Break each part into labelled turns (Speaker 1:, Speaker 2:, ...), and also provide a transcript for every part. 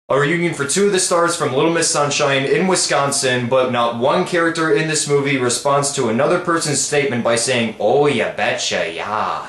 Speaker 1: A reunion for two of the stars from Little Miss Sunshine in Wisconsin, but not one character in this movie responds to another person's statement by saying, "Oh, ya betcha, yeah."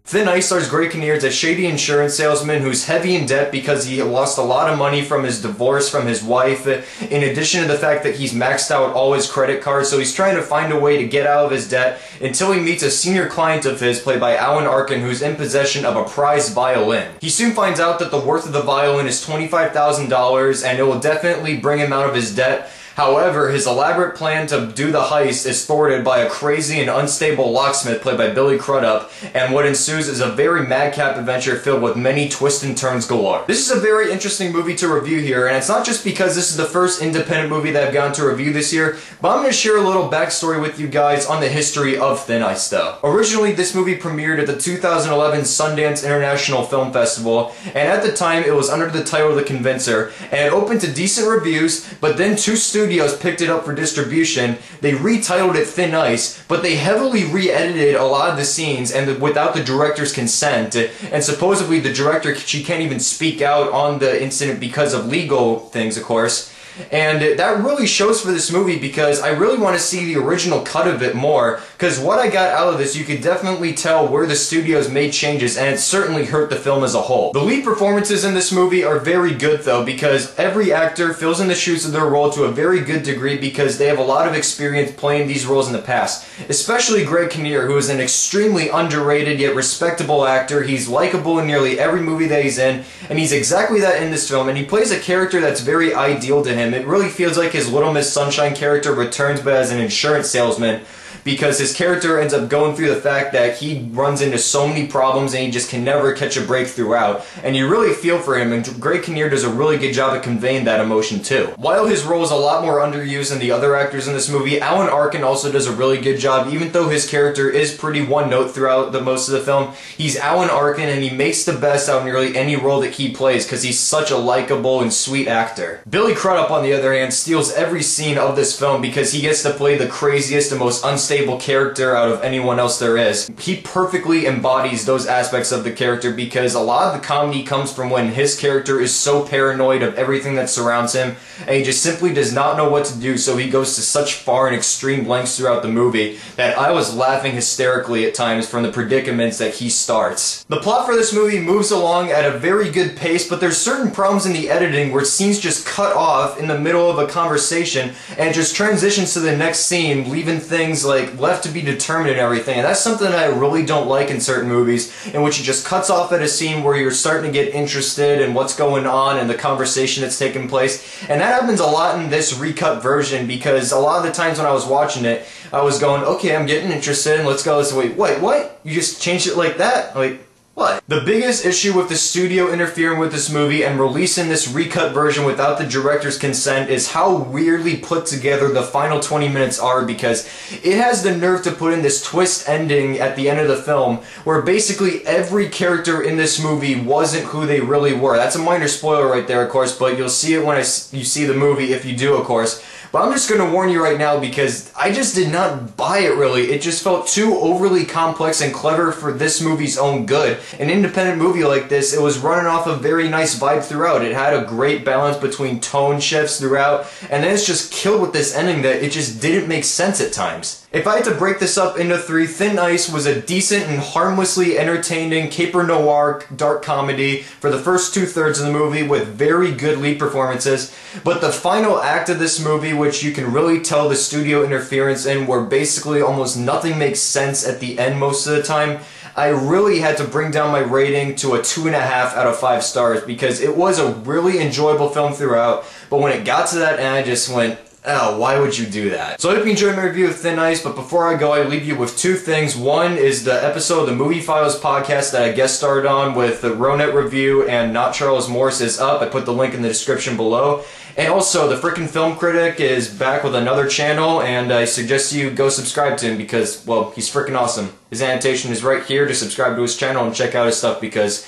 Speaker 1: Thin Ice stars Kinnear as a shady insurance salesman who's heavy in debt because he lost a lot of money from his divorce from his wife, in addition to the fact that he's maxed out all his credit cards, so he's trying to find a way to get out of his debt until he meets a senior client of his, played by Arkin, who's in possession of a prized violin. He soon finds out that the worth of the violin is $25,000 and it will definitely bring him out of his debt. However, his elaborate plan to do the heist is thwarted by a crazy and unstable locksmith played by Crudup, and what ensues is a very madcap adventure filled with many twists and turns galore. This is a very interesting movie to review here, and it's not just because this is the first independent movie that I've gotten to review this year, but I'm going to share a little backstory with you guys on the history of Thin Ice though. Originally, this movie premiered at the 2011 Sundance International Film Festival, and at the time it was under the title The Convincer, and it opened to decent reviews, but then two studios picked it up for distribution. They retitled it Thin Ice, but they heavily re-edited a lot of the scenes and without the director's consent, and supposedly the director, she can't even speak out on the incident because of legal things, of course. And that really shows for this movie because I really want to see the original cut of it more, because what I got out of this, you could definitely tell where the studios made changes, and it certainly hurt the film as a whole. The lead performances in this movie are very good though, because every actor fills in the shoes of their role to a very good degree because they have a lot of experience playing these roles in the past. Especially Kinnear, who is an extremely underrated yet respectable actor. He's likable in nearly every movie that he's in, and he's exactly that in this film, and he plays a character that's very ideal to him. It really feels like his Little Miss Sunshine character returns but as an insurance salesman, because his character ends up going through the fact that he runs into so many problems and he just can never catch a break throughout. And you really feel for him, and Kinnear does a really good job of conveying that emotion too. While his role is a lot more underused than the other actors in this movie, Arkin also does a really good job, even though his character is pretty one-note throughout most of the film. He's Arkin, and he makes the best out of nearly any role that he plays because he's such a likable and sweet actor. Crudup, on the other hand, steals every scene of this film because he gets to play the craziest and most unstable character out of anyone else there is. He perfectly embodies those aspects of the character because a lot of the comedy comes from when his character is so paranoid of everything that surrounds him and he just simply does not know what to do, so he goes to such far and extreme lengths throughout the movie that I was laughing hysterically at times from the predicaments that he starts. The plot for this movie moves along at a very good pace, but there's certain problems in the editing where scenes just cut off in the middle of a conversation and it just transitions to the next scene, leaving things like left to be determined and everything, and that's something that I really don't like in certain movies, in which it just cuts off at a scene where you're starting to get interested in what's going on and the conversation that's taking place. And that happens a lot in this recut version because a lot of the times when I was watching it, I was going, okay, I'm getting interested, and let's go. Wait, what? You just changed it like that? Like, what? The biggest issue with the studio interfering with this movie and releasing this recut version without the director's consent is how weirdly put together the final 20 minutes are, because it has the nerve to put in this twist ending at the end of the film where basically every character in this movie wasn't who they really were. That's a minor spoiler right there, of course, but you'll see it when you see the movie, if you do, of course. But I'm just going to warn you right now because I just did not buy it really. It just felt too overly complex and clever for this movie's own good. An independent movie like this, it was running off a very nice vibe throughout. It had a great balance between tone shifts throughout, and then it's just killed with this ending that it just didn't make sense at times. If I had to break this up into three, Thin Ice was a decent and harmlessly entertaining caper noir dark comedy for the first two-thirds of the movie with very good lead performances, but the final act of this movie, which you can really tell the studio interference in, where basically almost nothing makes sense at the end most of the time, I really had to bring down my rating to a 2.5 out of 5 stars because it was a really enjoyable film throughout, but when it got to that end, I just went, oh, why would you do that? So I hope you enjoyed my review of Thin Ice, but before I go, I leave you with two things. One is the episode of the Movie Files podcast that I guest starred on with the Ronet review and Not Charles Morse is up. I put the link in the description below. And also, the frickin' Film Critic is back with another channel, and I suggest you go subscribe to him because, well, he's frickin' awesome. His annotation is right here to subscribe to his channel and check out his stuff because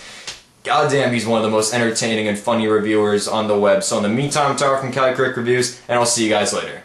Speaker 1: goddamn, he's one of the most entertaining and funny reviewers on the web. So in the meantime, I'm Noir from CaliCritic Reviews, and I'll see you guys later.